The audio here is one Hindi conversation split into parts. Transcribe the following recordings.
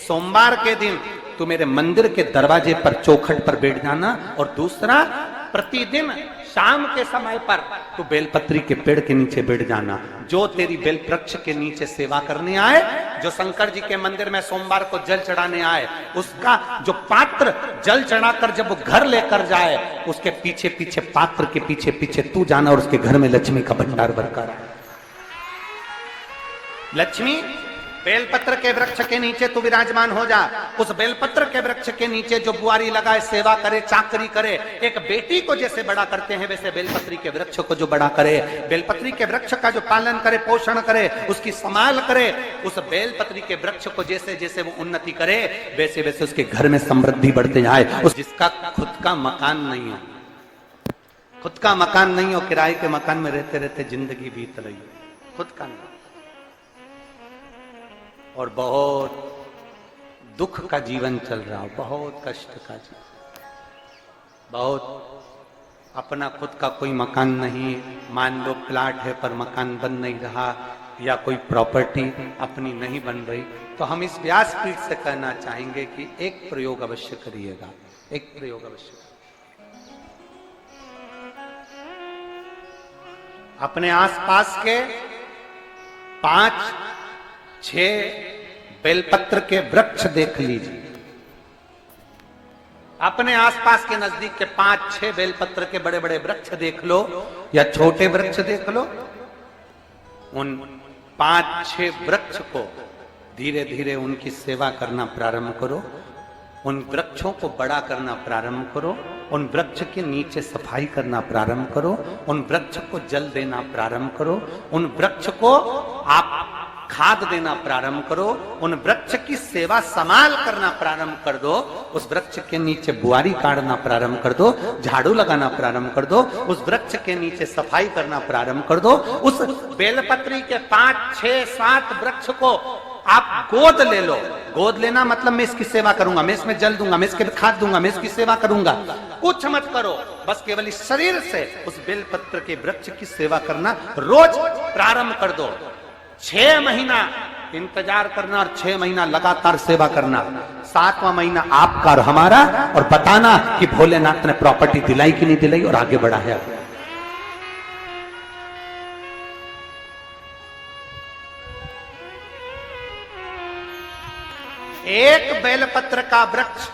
सोमवार के दिन तू मेरे मंदिर के दरवाजे पर चौखट पर बैठ जाना, और दूसरा प्रतिदिन शाम के समय पर तू बेलपत्री के पेड़ के नीचे बैठ जाना। जो तेरी बेल वृक्ष के नीचे सेवा करने आए, जो शंकर जी के मंदिर में सोमवार को जल चढ़ाने आए, उसका जो पात्र जल चढ़ाकर जब वो घर लेकर जाए, उसके पीछे पीछे पात्र के पीछे पीछे तू जाना, और उसके घर में लक्ष्मी का भंडार भरकर आए। लक्ष्मी बेलपत्र के वृक्ष के नीचे तू विराजमान हो जा। उस बेलपत्र के वृक्ष के नीचे जो बुआरी लगाए, सेवा करे, चाकरी करे, एक बेटी को जैसे बड़ा करते हैं वैसे बेलपत्री के वृक्ष को जो बड़ा करे, बेलपत्री के वृक्ष का जो पालन करे, पोषण करे, उसकी संभाल करे, उस बेलपत्री के वृक्ष को जैसे जैसे वो उन्नति करे, वैसे वैसे उसके घर में समृद्धि बढ़ते जाए। उस जिसका खुद का मकान नहीं हो, खुद का मकान नहीं हो, किराए के मकान में रहते रहते जिंदगी बीत रही हो, खुद का नहीं, और बहुत दुख का जीवन चल रहा हो, बहुत कष्ट का जीवन, बहुत अपना खुद का कोई मकान नहीं, मान लो प्लाट है पर मकान बन नहीं रहा, या कोई प्रॉपर्टी अपनी नहीं बन रही, तो हम इस व्यासपीठ से कहना चाहेंगे कि एक प्रयोग अवश्य करिएगा, एक प्रयोग अवश्य। अपने आसपास के 5-6 बेलपत्र के वृक्ष देख लीजिए, अपने आसपास के नजदीक के 5-6 बेलपत्र के बड़े बड़े वृक्ष देख लो, या छोटे वृक्ष देख लो। उन 5-6 वृक्ष को धीरे धीरे उनकी सेवा करना प्रारंभ करो, उन वृक्षों को बड़ा करना प्रारंभ करो, उन वृक्ष के नीचे सफाई करना प्रारंभ करो, उन वृक्ष को जल देना प्रारंभ करो, उन वृक्ष को आप खाद देना प्रारंभ करो, उन वृक्ष की सेवा संभाल करना प्रारंभ कर दो, उस वृक्ष के नीचे बुआरी काटना प्रारंभ कर दो, झाड़ू लगाना प्रारंभ कर दो, उस वृक्ष के नीचे सफाई करना प्रारंभ कर दो। उस बेलपत्री के 5-6-7 वृक्ष को आप गोद ले लो। गोद लेना मतलब मैं इसकी सेवा करूंगा, मैं इसमें जल दूंगा, मैं इसके खाद दूंगा, मैं इसकी सेवा करूंगा, कुछ मत करो, बस केवल इस शरीर से उस बेलपत्र के वृक्ष की सेवा करना रोज प्रारंभ कर दो। 6 महीना इंतजार करना और 6 महीना लगातार सेवा करना, 7वां महीना आपका और हमारा, और बताना कि भोलेनाथ ने प्रॉपर्टी दिलाई कि नहीं दिलाई और आगे बढ़ा है। एक बेलपत्र का वृक्ष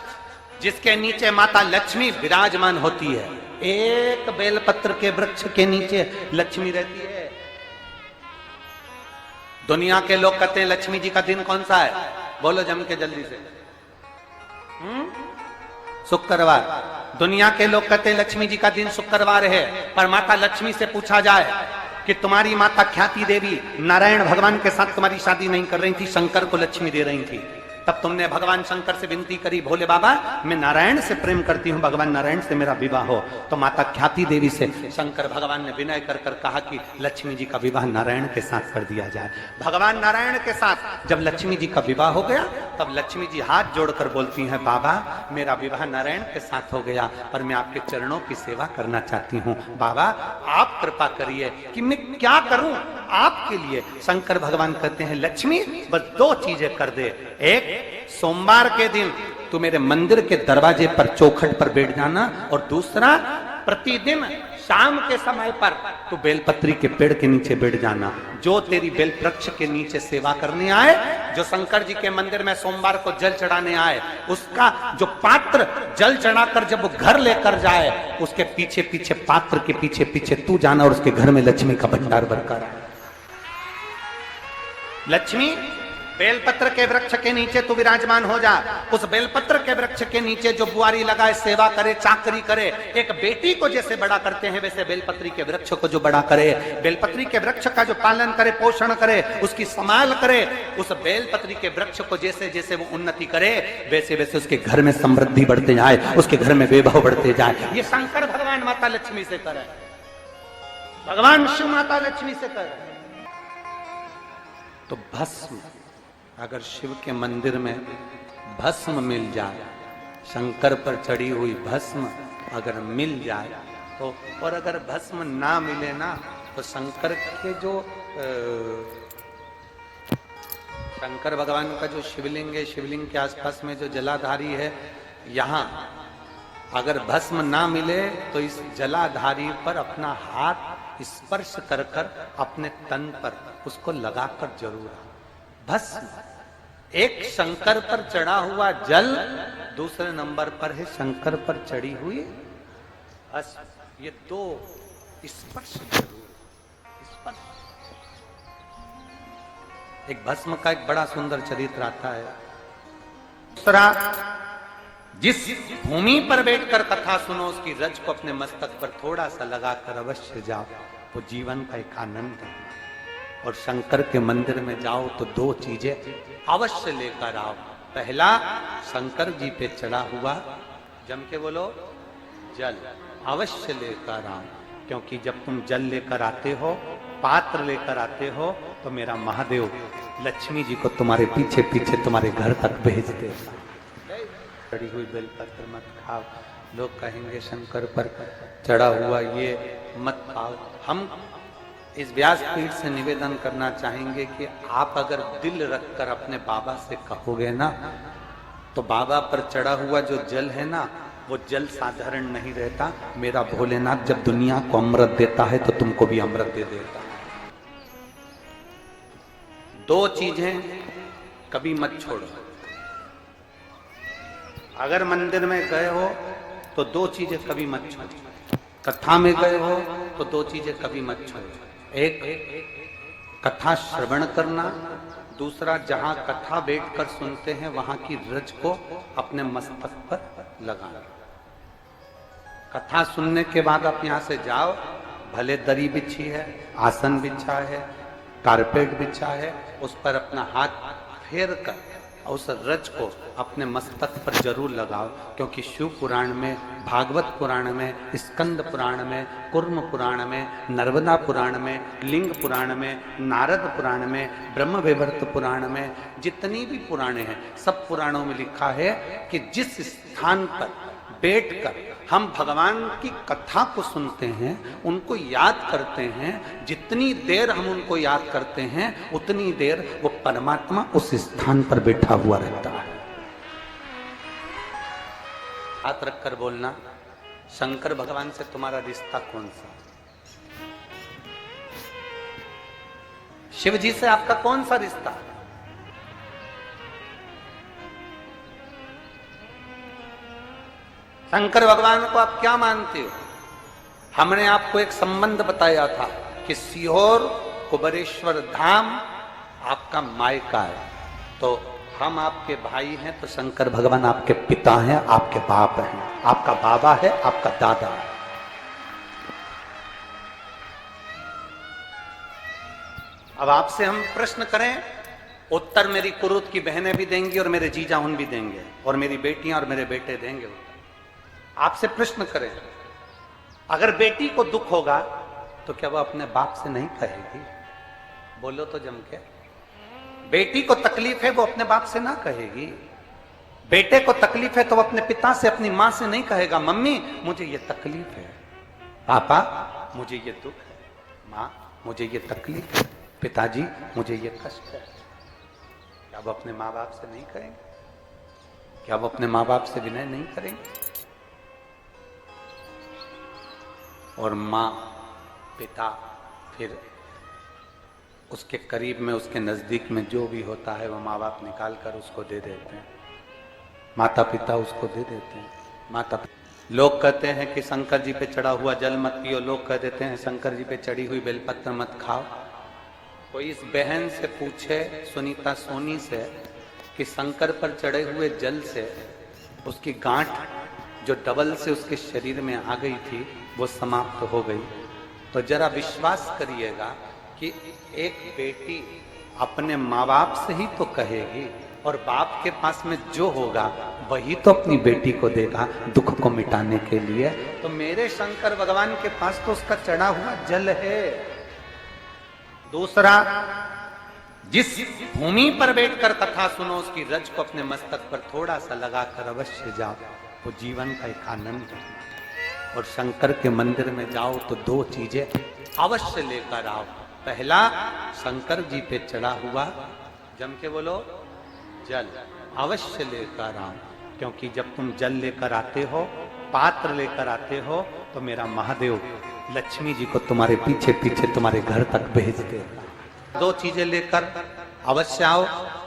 जिसके नीचे माता लक्ष्मी विराजमान होती है, एक बेलपत्र के वृक्ष के नीचे लक्ष्मी रहती है। दुनिया के लोग कहते हैं लक्ष्मी जी का दिन कौन सा है, बोलो जम के जल्दी से। शुक्रवार। दुनिया के लोग कहते हैं लक्ष्मी जी का दिन शुक्रवार है, पर माता लक्ष्मी से पूछा जाए कि तुम्हारी माता ख्याति देवी नारायण भगवान के साथ तुम्हारी शादी नहीं कर रही थी, शंकर को लक्ष्मी दे रही थी, तब तुमने भगवान शंकर से विनती करी, भोले बाबा मैं नारायण से प्रेम करती हूँ, भगवान नारायण से मेरा विवाह हो। तो माता ख्याति देवी से शंकर भगवान ने विनय कर कर कहा कि लक्ष्मी जी का विवाह नारायण के साथ कर दिया जाए। भगवान नारायण के साथ जब लक्ष्मी जी का विवाह हो गया, तब लक्ष्मी जी हाथ जोड़कर बोलती हैं, बाबा मेरा विवाह नारायण के साथ हो गया, पर मैं आपके चरणों की सेवा करना चाहती हूँ, बाबा आप कृपा करिए कि मैं क्या करूं आपके लिए। शंकर भगवान कहते हैं, लक्ष्मी बस 2 चीजें कर दे, एक सोमवार के दिन तू मेरे मंदिर के दरवाजे पर चौखट पर बैठ जाना, और दूसरा प्रतिदिन शाम के समय पर तू बेलपत्री के पेड़ के नीचे बैठ जाना। जो तेरी बेल वृक्ष के नीचे सेवा करने आए, जो शंकर जी के मंदिर में सोमवार को जल चढ़ाने आए, उसका जो पात्र जल चढ़ाकर जब वो घर लेकर जाए, उसके पीछे पीछे पात्र के पीछे पीछे तू जाना, और उसके घर में लक्ष्मी का भंडार भरकर आए। लक्ष्मी बेलपत्र के वृक्ष के नीचे तू विराजमान हो जा। उस बेलपत्र के वृक्ष के नीचे जो बुआरी लगाए, सेवा करे, चाकरी करे, एक बेटी को जैसे बड़ा करते हैं वैसे बेलपत्री के वृक्ष को जो बड़ा करे, बेलपत्री के वृक्ष का जो पालन करे, पोषण करे, उसकी संभाल करे, उस बेलपत्री के वृक्ष को जैसे जैसे वो उन्नति करे, वैसे वैसे उसके घर में समृद्धि बढ़ते जाए, उसके घर में वैभव बढ़ते जाए। ये शंकर भगवान माता लक्ष्मी से करे, भगवान शिव माता लक्ष्मी से करे। तो भस्म, अगर शिव के मंदिर में भस्म मिल जाए, शंकर पर चढ़ी हुई भस्म अगर मिल जाए तो, और अगर भस्म ना मिले ना, तो शंकर के जो शंकर भगवान का जो शिवलिंग है, शिवलिंग के आसपास में जो जलाधारी है, यहाँ अगर भस्म ना मिले तो इस जलाधारी पर अपना हाथ स्पर्श कर कर अपने तन पर उसको लगाकर जरूर भस्म। एक शंकर पर चढ़ा हुआ जल, दूसरे नंबर पर है शंकर पर चढ़ी हुई भस्म। ये दो स्पर्श जरूर, स्पर्श। एक भस्म का एक बड़ा सुंदर चरित्र आता है। दूसरा, जिस भूमि पर बैठकर कथा सुनो उसकी रज को अपने मस्तक पर थोड़ा सा लगाकर अवश्य जाओ, वो जीवन का एक आनंद है। और शंकर के मंदिर में जाओ तो दो चीजें अवश्य लेकर आओ। पहला, शंकर जी पे चढ़ा हुआ, जम के बोलो, जल अवश्य लेकर आओ। क्योंकि जब तुम जल लेकर आते हो, पात्र लेकर आते हो, तो मेरा महादेव लक्ष्मी जी को तुम्हारे पीछे पीछे तुम्हारे घर तक भेज देगा। चढ़ी हुई बेलपत्र मत खाओ, लोग कहेंगे शंकर पर चढ़ा हुआ ये मत खाओ। हम इस व्यासपीठ से निवेदन करना चाहेंगे कि आप अगर दिल रखकर अपने बाबा से कहोगे ना, तो बाबा पर चढ़ा हुआ जो जल है ना, वो जल साधारण नहीं रहता। मेरा भोलेनाथ जब दुनिया को अमृत देता है तो तुमको भी अमृत दे देता है। दो चीजें कभी मत छोड़ो। अगर मंदिर में गए हो तो दो चीजें कभी मत छोड़ो। कथा में गए हो तो दो चीजें कभी मत छोड़ो। एक, कथा श्रवण करना। दूसरा, जहां कथा बैठकर सुनते हैं वहां की रज को अपने मस्तक पर लगाना। कथा सुनने के बाद आप यहां से जाओ, भले दरी बिछी है, आसन बिछा है, कारपेट बिछा है, उस पर अपना हाथ फेर कर उस रज को अपने मस्तक पर जरूर लगाओ। क्योंकि शिव पुराण में, भागवत पुराण में, स्कंद पुराण में, कुर्म पुराण में, नर्मदा पुराण में, लिंग पुराण में, नारद पुराण में, ब्रह्म वैवर्त पुराण में, जितनी भी पुराणे हैं, सब पुराणों में लिखा है कि जिस स्थान पर बैठकर हम भगवान की कथा को सुनते हैं, उनको याद करते हैं, जितनी देर हम उनको याद करते हैं उतनी देर वो परमात्मा उस स्थान पर बैठा हुआ रहता है। हाथ रखकर बोलना, शंकर भगवान से तुम्हारा रिश्ता कौन सा? शिव जी से आपका कौन सा रिश्ता? शंकर भगवान को आप क्या मानते हो? हमने आपको एक संबंध बताया था कि सीहोर कुबेरेश्वर धाम आपका मायका है, तो हम आपके भाई हैं, तो शंकर भगवान आपके पिता हैं, आपके बाप हैं, आपका बाबा है, आपका दादा है। अब आपसे हम प्रश्न करें, उत्तर मेरी कुरुत की बहनें भी देंगी और मेरे जीजा उन भी देंगे और मेरी बेटियां और मेरे बेटे देंगे। आपसे प्रश्न करें, अगर बेटी को दुख होगा तो क्या वो अपने बाप से नहीं कहेगी? बोलो तो जम के। बेटी को तकलीफ है, वो अपने बाप से ना कहेगी। बेटे को तकलीफ है तो वो अपने पिता से, अपनी मां से नहीं कहेगा, मम्मी मुझे ये तकलीफ है, पापा मुझे ये दुख है, मां मुझे ये तकलीफ है, पिताजी मुझे ये कष्ट है। क्या वो अपने माँ बाप से नहीं कहेंगे? क्या वो अपने माँ बाप से विनय नहीं करेंगे? और माँ, पिता, फिर उसके करीब में, उसके नजदीक में जो भी होता है वो माँ बाप निकाल कर उसको दे देते हैं, माता पिता उसको दे देते हैं। माता, लोग कहते हैं कि शंकर जी पे चढ़ा हुआ जल मत पियो, लोग कह देते हैं शंकर जी पे चढ़ी हुई बेलपत्र मत खाओ। कोई इस बहन से पूछे, सुनीता सोनी से, कि शंकर पर चढ़े हुए जल से उसकी गांठ जो डबल से उसके शरीर में आ गई थी वो समाप्त हो गई, तो जरा विश्वास करिएगा कि एक बेटी अपने माँ बाप से ही तो कहेगी, और बाप के पास में जो होगा वही तो अपनी बेटी को देगा दुख को मिटाने के लिए। तो मेरे शंकर भगवान के पास तो उसका चढ़ा हुआ जल है। दूसरा, जिस भूमि पर बैठकर कथा सुनो उसकी रज को अपने मस्तक पर थोड़ा सा लगाकर अवश्य जाओ, वो जीवन का एक आनंद है। और शंकर के मंदिर में जाओ तो दो चीजें अवश्य लेकर आओ। पहला, शंकर जी पे चढ़ा हुआ जम के बोलो, जल अवश्य लेकर आओ, क्योंकि जब तुम जल लेकर आते हो, पात्र लेकर आते हो, तो मेरा महादेव लक्ष्मी जी को तुम्हारे पीछे पीछे तुम्हारे घर तक भेज देगा। दो चीजें लेकर अवश्य आओ,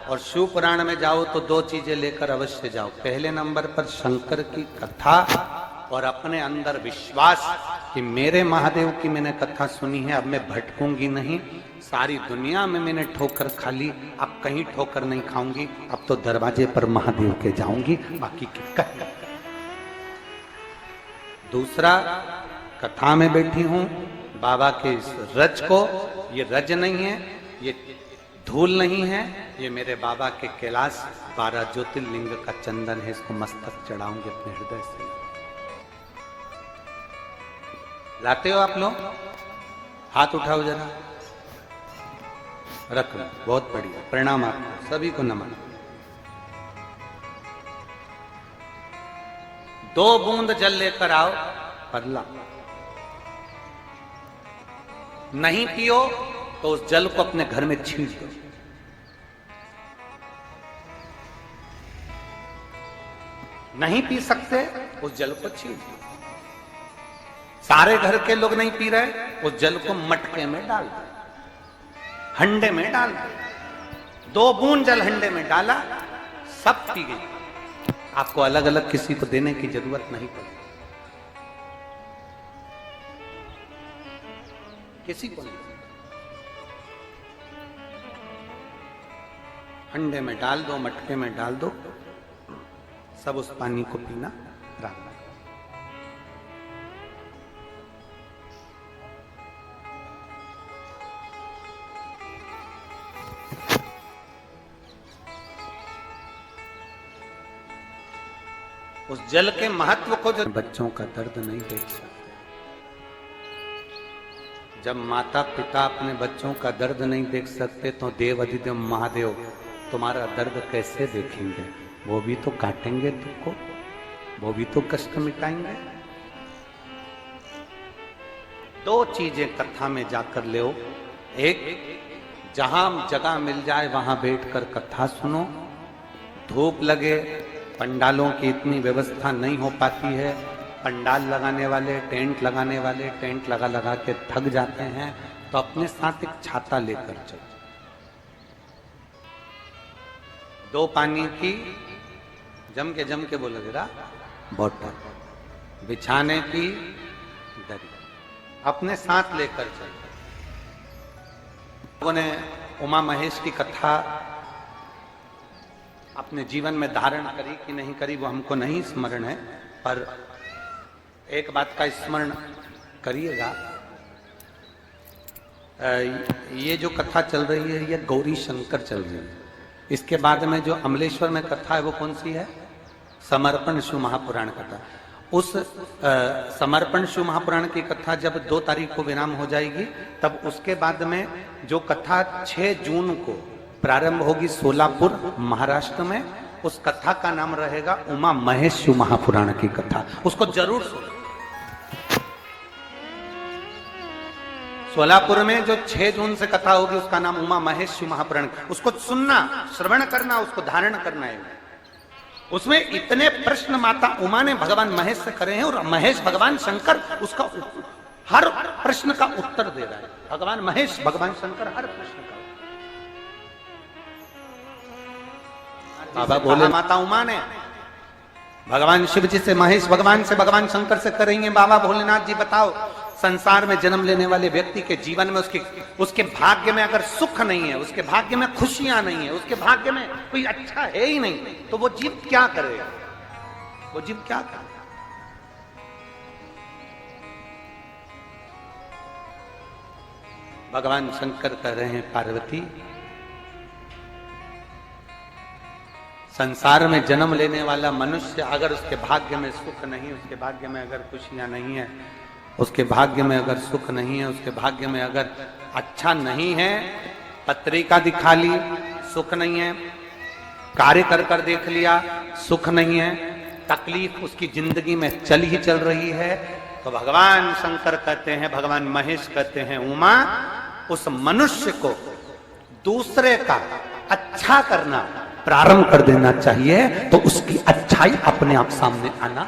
और शिव पुराण में जाओ तो दो चीजें लेकर अवश्य जाओ। पहले नंबर पर शंकर की कथा और अपने अंदर विश्वास कि मेरे महादेव की मैंने कथा सुनी है, अब मैं भटकूंगी नहीं। सारी दुनिया में मैंने ठोकर खा ली, अब कहीं ठोकर नहीं खाऊंगी, अब तो दरवाजे पर महादेव के जाऊंगी, बाकी की दूसरा, कथा में बैठी हूं बाबा के इस रज को, ये रज नहीं है, ये धूल नहीं है, ये मेरे बाबा के कैलाश 12 ज्योतिर्लिंग का चंदन है, इसको मस्तक चढ़ाऊंगे अपने हृदय से। लाते हो आप लोग? हाथ उठाओ जरा, रख लो, बहुत बढ़िया, प्रणाम आपको सभी को नमन। 2 बूंद जल लेकर आओ, परला नहीं पियो तो उस जल को अपने घर में छींट दो। नहीं पी सकते उस जल को छींट दो। सारे घर के लोग नहीं पी रहे, उस जल को मटके में डाल दो, हंडे में डाल दो। 2 बूंद जल हंडे में डाला, सब पी गई। आपको अलग अलग किसी को देने की जरूरत नहीं पड़ी, किसी को नहीं। हंडे में डाल दो, मटके में डाल दो, सब उस पानी को पीना प्रारंभ। उस जल के महत्व को जो बच्चों का दर्द नहीं देख सकते, जब माता पिता अपने बच्चों का दर्द नहीं देख सकते तो देव अधिदेव महादेव तुम्हारा दर्द कैसे देखेंगे? वो भी तो काटेंगे तुमको, वो भी तो कष्ट मिटाएंगे। 2 चीजें कथा में जाकर ले, एक जहां जगह मिल जाए वहां बैठकर कथा सुनो। धूप लगे, पंडालों की इतनी व्यवस्था नहीं हो पाती है, पंडाल लगाने वाले, टेंट लगाने वाले टेंट लगा लगा के थक जाते हैं, तो अपने साथ एक छाता लेकर चलो। 2 पानी की जम के बोलो जरा, बोतल, बिछाने की दरी अपने साथ लेकर चलो। लोगों ने उमा महेश की कथा अपने जीवन में धारण करी कि नहीं करी वो हमको नहीं स्मरण है, पर एक बात का स्मरण करिएगा, ये जो कथा चल रही है ये गौरी शंकर चल रही है। इसके बाद में जो अमलेश्वर में कथा है वो कौन सी है? समर्पण शिव महापुराण कथा। उस समर्पण शिव महापुराण की कथा जब 2 तारीख को विराम हो जाएगी, तब उसके बाद में जो कथा 6 जून को प्रारंभ होगी सोलापुर महाराष्ट्र में, उस कथा का नाम रहेगा उमा महेश शिव महापुराण की कथा। उसको जरूर सुनो। सोलापुर में जो 6 जून से कथा होगी उसका नाम उमा महेश शिव महापुराण, उसको सुनना, श्रवण करना, उसको धारण करना है। उसमें इतने प्रश्न माता उमा ने भगवान महेश से करे हैं, और महेश भगवान शंकर उसका हर प्रश्न का उत्तर दे रहा है। भगवान महेश भगवान शंकर हर प्रश्न का। बाबा बोले माता उमा ने भगवान शिव जी से, महेश भगवान से, भगवान शंकर से करेंगे, बाबा भोलेनाथ जी बताओ, संसार में जन्म लेने वाले व्यक्ति के जीवन में उसके भाग्य में अगर सुख नहीं है, उसके भाग्य में खुशियां नहीं है, उसके भाग्य में कोई अच्छा है ही नहीं, तो वो जीव क्या करेगा? वो जीव क्या करेगा? भगवान शंकर कह रहे हैं, पार्वती, संसार में जन्म लेने वाला मनुष्य अगर उसके भाग्य में सुख नहीं, उसके भाग्य में अगर खुशियां नहीं है, उसके भाग्य में अगर सुख नहीं है, उसके भाग्य में अगर अच्छा नहीं है, पत्रिका दिखा ली सुख नहीं है, कार्य कर कर देख लिया सुख नहीं है, तकलीफ उसकी जिंदगी में चल ही चल रही है, तो भगवान शंकर कहते हैं, भगवान महेश कहते हैं, उमा, उस मनुष्य को दूसरे का अच्छा करना प्रारंभ कर देना चाहिए, तो उसकी अच्छाई अपने आप सामने आना